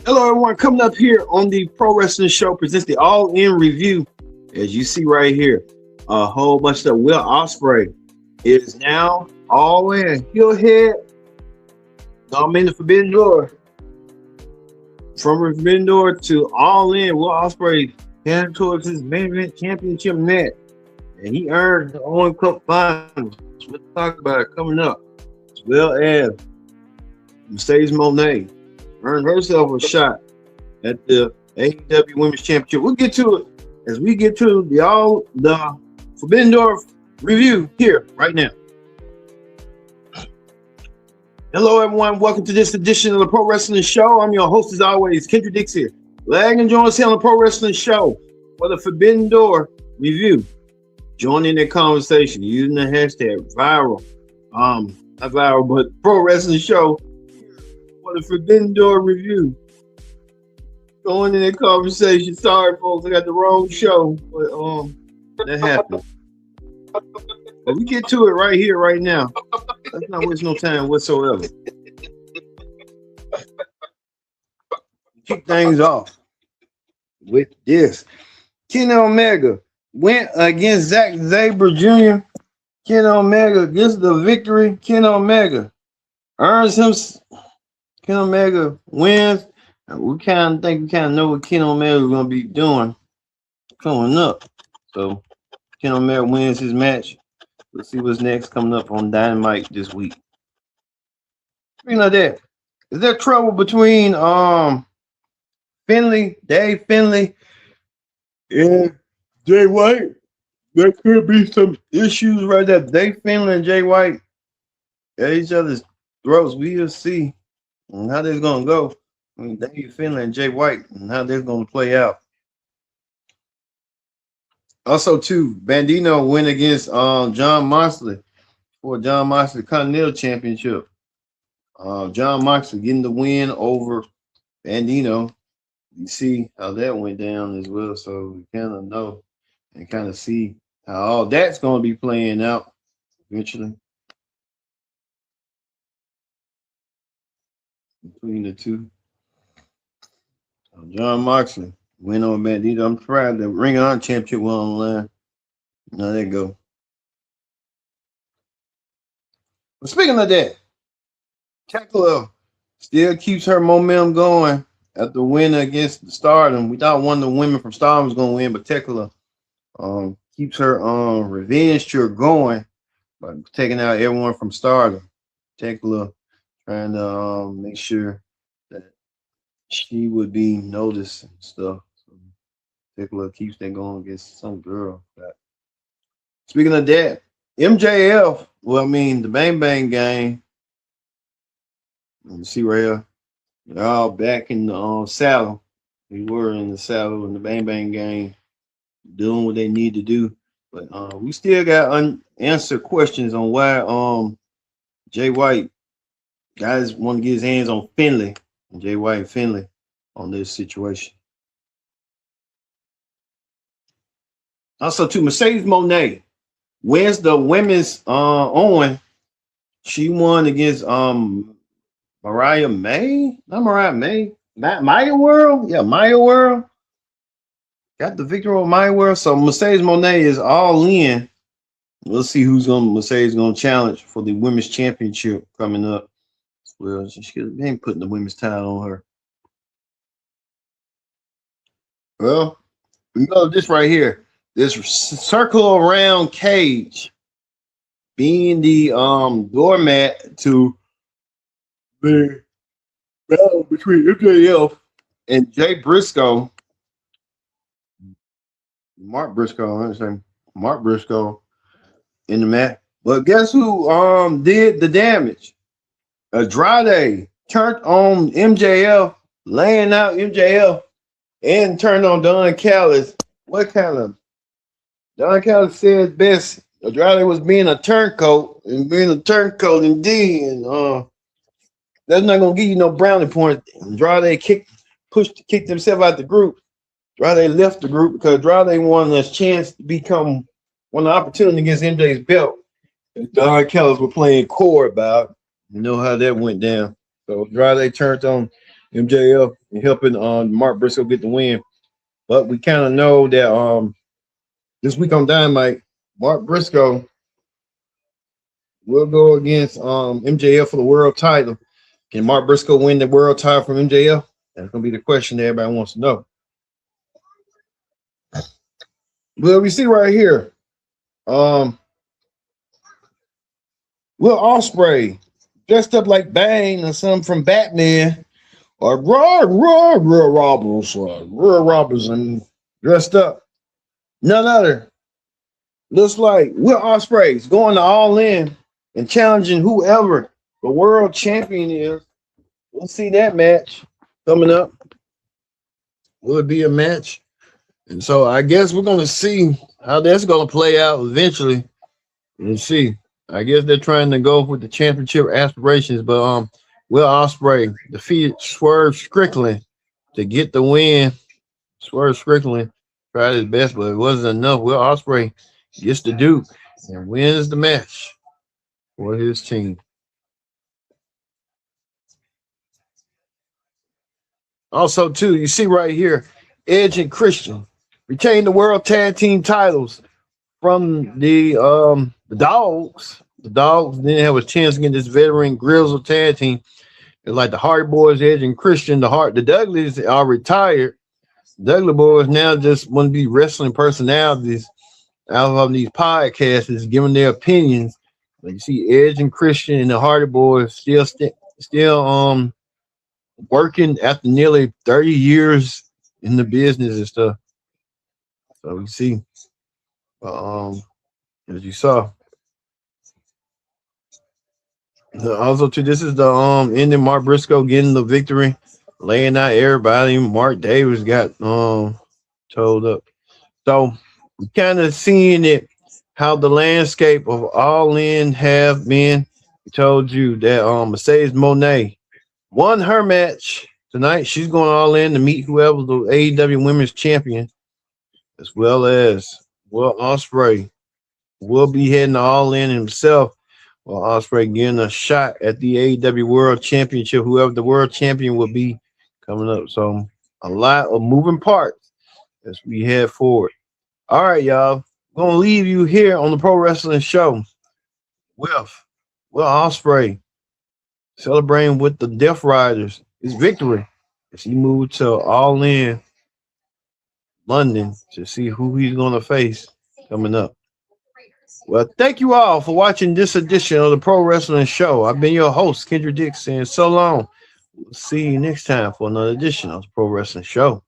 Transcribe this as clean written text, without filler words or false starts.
Hello, everyone. Coming up here on the Pro Wrestling Show presents the All In review. As you see right here, a whole bunch of stuff. Will Ospreay is now all in. Heel head. The Forbidden Door. From Forbidden Door to All In, Will Ospreay heading towards his main event championship match. And he earned the Owen Cup Finals. We'll talk about it coming up. As well as Mercedes Moné earned herself a shot at the AEW Women's Championship. We'll get to it as we get to the Forbidden Door review here right now. Hello, everyone. Welcome to this edition of the Pro Wrestling Show. I'm your host, as always, Kendra Dix here. Lag and join us here on the Pro Wrestling Show for the Forbidden Door review. Join in the conversation using the hashtag viral. Not viral, but Pro Wrestling Show for the Forbidden Door review. Going in that conversation. Sorry, folks, I got the wrong show, but that happened. But we get to it right here, right now. Let's not waste no time whatsoever. Kick things off with this. Kenny Omega went against Zack Sabre Jr. Kenny Omega gets the victory. Kenny Omega earns him. Kenny Omega wins. We kind of know what Kenny Omega is going to be doing coming up. So Kenny Omega wins his match. Let's see what's next coming up on Dynamite this week. Speaking of that, is there trouble between Dave Finlay, and Jay White? There could be some issues right there. Dave Finlay and Jay White at each other's throats. We'll see how this is gonna go. I mean, Dave Finlay and Jay White and how this is gonna play out. Also, too, Bandito went against John Moxley for John Moxley Continental Championship. John Moxley getting the win over Bandito. You see how that went down as well, so we kind of know and kind of see how all that's going to be playing out eventually between the two. John Moxley went on Bandito. I'm proud the Ring of Honor Championship went online. Now there you go. But speaking of that, Thekla still keeps her momentum going after the win against the Stardom. We thought one of the women from Stardom was going to win, but Thekla keeps her revenge tour going by taking out everyone from Stardom. Thekla trying to make sure that she would be noticed and stuff. So Thekla keeps that going against some girl. But speaking of that, MJF, the Bang Bang Gang. Let me see right here. They're all back in the saddle. We were in the saddle in the Bang Bang Gang doing what they need to do. But we still got unanswered questions on why Jay White guys want to get his hands on Finlay. Jay White and Finlay on this situation. Also, to Mercedes Moné wins the women's Owen. She won against Maya World. Yeah, Maya World. Got the victory over Maya World. So Mercedes Moné is all in. We'll see who's Mercedes gonna challenge for the women's championship coming up. Well, she ain't putting the women's title on her. Well, we know this right here. This circle around cage being the doormat to the battle between MJF and Jay Briscoe. Mark Briscoe in the mat. But guess who did the damage? Andrade turned on MJF, laying out MJF, and turned on Don Callis. What kind of? Don Callis said best. Andrade was being a turncoat, and being a turncoat indeed. And that's not gonna give you no brownie points. Andrade kicked himself out the group. Andrade left the group because Andrade wanted a chance to become one opportunity against MJ's belt. And Don Callis were playing core about. You know how that went down. So Andrade turned on MJF and helping Mark Briscoe get the win. But we kind of know that this week on Dynamite, Mark Briscoe will go against MJF for the world title. Can Mark Briscoe win the world title from MJF? That's gonna be the question that everybody wants to know. Well, we see right here, Will Ospreay dressed up like Bane or something from Batman, or Roy Robertson dressed up. None other. Looks like Will Ospreay's going to All In and challenging whoever the world champion is. We'll see that match coming up. Will it be a match? And so I guess we're going to see how that's going to play out eventually. We'll see. I guess they're trying to go with the championship aspirations, but Will Ospreay defeated Swerve Strickland to get the win. Swerve Strickland tried his best, but it wasn't enough. Will Ospreay gets the Duke and wins the match for his team. Also, too, you see right here, Edge and Christian retained the World Tag Team titles from the Dogs. The Dogs didn't have a chance against this veteran Grizzle tag team. It's like the Hardy Boys, Edge and Christian. The Dudleys are retired. Dudley Boys now just want to be wrestling personalities out of these podcasts, giving their opinions. Like you see Edge and Christian and the Hardy Boys still working after nearly 30 years in the business and stuff. So we see, as you saw. Also, too, this is the ending. Mark Briscoe getting the victory, laying out everybody. Mark Davis got told up. So we kind of seeing it, how the landscape of All In have been. We told you that Mercedes Moné won her match tonight. She's going All In to meet whoever the AEW Women's Champion, as well as Will Ospreay will be heading All In himself. Well, Ospreay getting a shot at the AEW World Championship, whoever the world champion will be coming up. So a lot of moving parts as we head forward. All right, y'all. I'm going to leave you here on the Pro Wrestling Show with Will Ospreay celebrating with the Death Riders his victory as he moved to All In London to see who he's going to face coming up. Well, thank you all for watching this edition of the Pro Wrestling Show. I've been your host, Kendra Dix, saying so long. We'll see you next time for another edition of the Pro Wrestling Show.